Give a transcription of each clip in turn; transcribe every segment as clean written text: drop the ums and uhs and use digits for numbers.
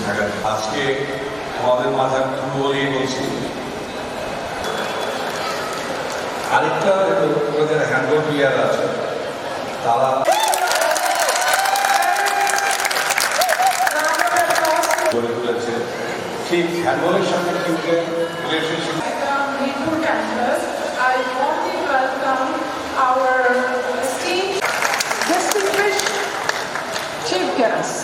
থাকা। আজকে আমাদের মাথার বলেই বলছি আরেকটা ওদের হ্যান্ডবল প্লেয়ার আছে, তারা গড়ে তুলেছে ঠিক হ্যান্ডবলের সঙ্গে কিউটের relationship. I warmly welcome our esteemed distinguished chief guest.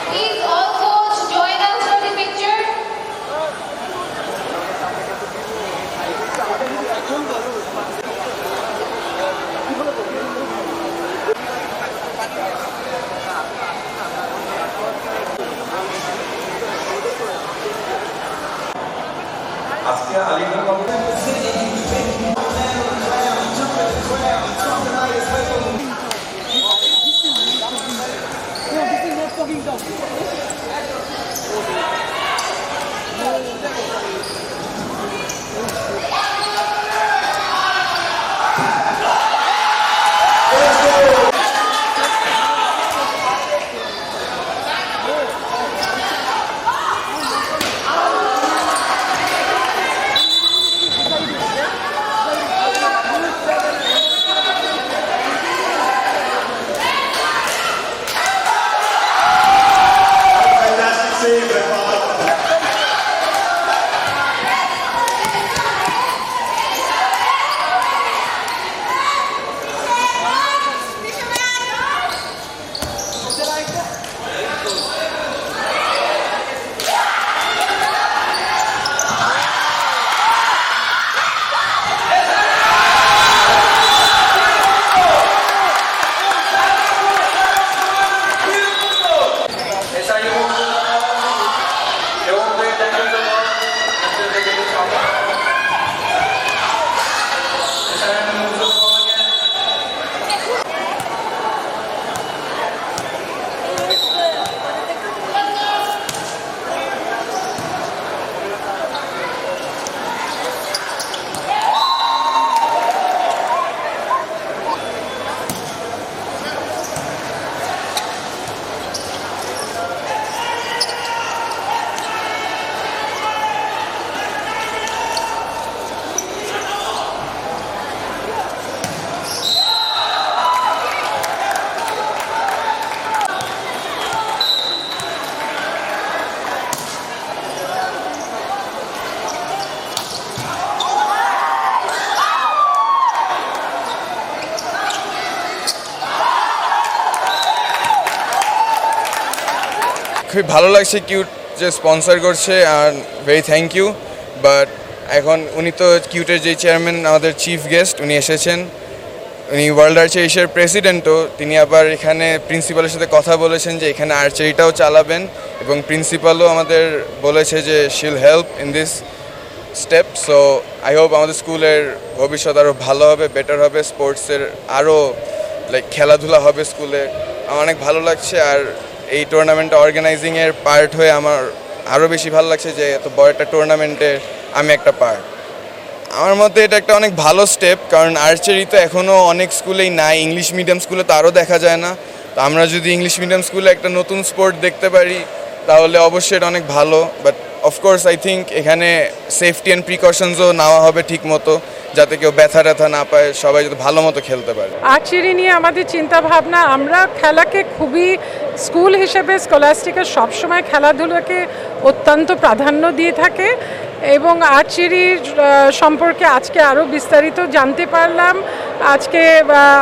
Please all coach join us for the picture. আজকে আলিগড় খুব ভালো লাগছে কিউট যে স্পন্সর করছে, আর ভেরি থ্যাংক ইউ। বাট এখন উনি তো কিউটের যে চেয়ারম্যান, আমাদের চিফ গেস্ট, উনি এসেছেন, উনি ওয়ার্ল্ড আর্চারি এশিয়ার প্রেসিডেন্টও। তিনি আবার এখানে প্রিন্সিপালের সাথে কথা বলেছেন যে এখানে আর্চারিটাও চালাবেন, এবং প্রিন্সিপালও আমাদের বলেছে যে শিল help in this step. So I hope আমাদের স্কুলের ভবিষ্যৎ আরও ভালো হবে, বেটার হবে, স্পোর্টসের আরও খেলাধুলা হবে স্কুলে। আমার অনেক ভালো লাগছে, আর এই টুর্নামেন্টটা অর্গানাইজিংয়ের পার্ট হয়ে আমার আরও বেশি ভালো লাগছে যে এত বড় একটা টুর্নামেন্টে আমি একটা পার্ট। আমার মতে এটা একটা অনেক ভালো স্টেপ, কারণ আর্চারি তো এখনও অনেক স্কুলেই নাই, ইংলিশ মিডিয়াম স্কুলে তো আরও দেখা যায় না। তো আমরা যদি ইংলিশ মিডিয়াম স্কুলে একটা নতুন স্পোর্ট দেখতে পারি তাহলে অবশ্যই এটা অনেক ভালো। বাট অফকোর্স আই থিঙ্ক এখানে সেফটি অ্যান্ড প্রিকশনসও নেওয়া হবে ঠিক মতো, যাতে কেউ ব্যথা ট্যাথা না পায়, সবাই যাতে ভালো মতো খেলতে পারে। আর্চারি নিয়ে আমাদের চিন্তা ভাবনা, আমরা খেলাকে খুবই স্কুল হিসেবে স্কলাস্টিকা সবসময় খেলাধুলাকে অত্যন্ত প্রাধান্য দিয়ে থাকে, এবং আর্চারির সম্পর্কে আজকে আরও বিস্তারিত জানতে পারলাম আজকে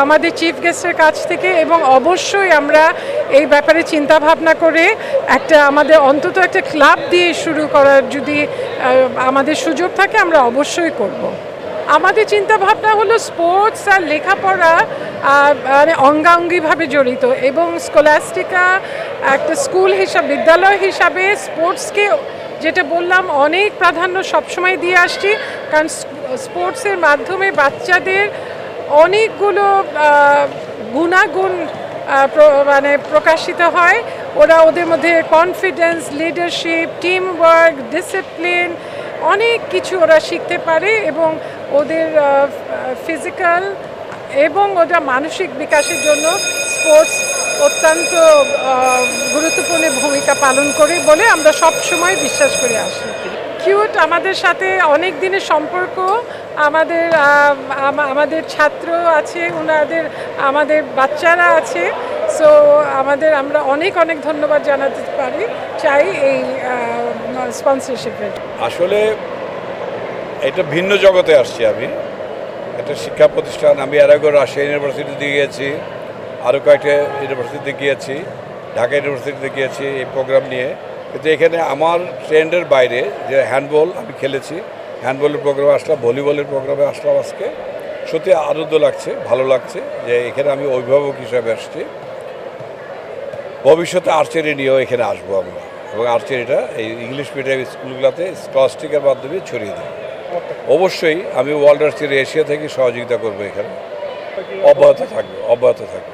আমাদের চিফ গেস্টের কাছ থেকে। এবং অবশ্যই আমরা এই ব্যাপারে চিন্তা ভাবনা করে একটা আমাদের অন্তত একটা ক্লাব দিয়ে শুরু করার যদি আমাদের সুযোগ থাকে আমরা অবশ্যই করব। আমাদের চিন্তা ভাবনা হলো স্পোর্টস আর লেখাপড়া মানে অঙ্গাঙ্গিভাবে জড়িত, এবং স্কলাস্টিকা একটা স্কুল হিসাবে, বিদ্যালয় হিসাবে স্পোর্টসকে যেটা বললাম অনেক প্রাধান্য সবসময় দিয়ে আসছি, কারণ স্পোর্টসের মাধ্যমে বাচ্চাদের অনেকগুলো গুণাগুণ মানে প্রকাশিত হয়। ওদের মধ্যে confidence, leadership, team work, discipline অনেক কিছু ওরা শিখতে পারে এবং ওদের ফিজিক্যাল এবং ওদের মানসিক বিকাশের জন্য স্পোর্টস অত্যন্ত গুরুত্বপূর্ণ ভূমিকা পালন করে বলে আমরা সবসময় বিশ্বাস করে আসি। কিউট আমাদের সাথে অনেক দিনের সম্পর্ক, আমাদের ছাত্র আছে, আমাদের বাচ্চারা আছে। সো আমরা অনেক ধন্যবাদ জানাতে চাই এই স্পন্সরশিপের। আসলে এটা ভিন্ন জগতে আসছি আমি, একটা শিক্ষা প্রতিষ্ঠান। আমি এর আগে রাজশাহী ইউনিভার্সিটিতে গিয়েছি, আরও কয়েকটা ইউনিভার্সিটিতে গিয়েছি, ঢাকা ইউনিভার্সিটিতে গিয়েছি এই প্রোগ্রাম নিয়ে। কিন্তু এখানে আমার ট্রেন্ডের বাইরে যে হ্যান্ডবল আমি খেলেছি, হ্যান্ডবলের প্রোগ্রামে আসলাম, ভলিবলের প্রোগ্রামে আসলাম আজকে। সত্যি আনন্দ লাগছে, ভালো লাগছে যে এখানে আমি অভিভাবক হিসাবে আসছি। ভবিষ্যতে আর্চারি নিয়েও এখানে আসবো আমরা, এবং আর্চারিটা এই ইংলিশ মিডিয়াম স্কুলগুলোতে স্কলাস্টিকের মাধ্যমে ছড়িয়ে দেয়। অবশ্যই আমি ওয়ার্ল্ড আর্চারি এশিয়া থেকে সহযোগিতা করবো, এখানে অব্যাহত থাকবে।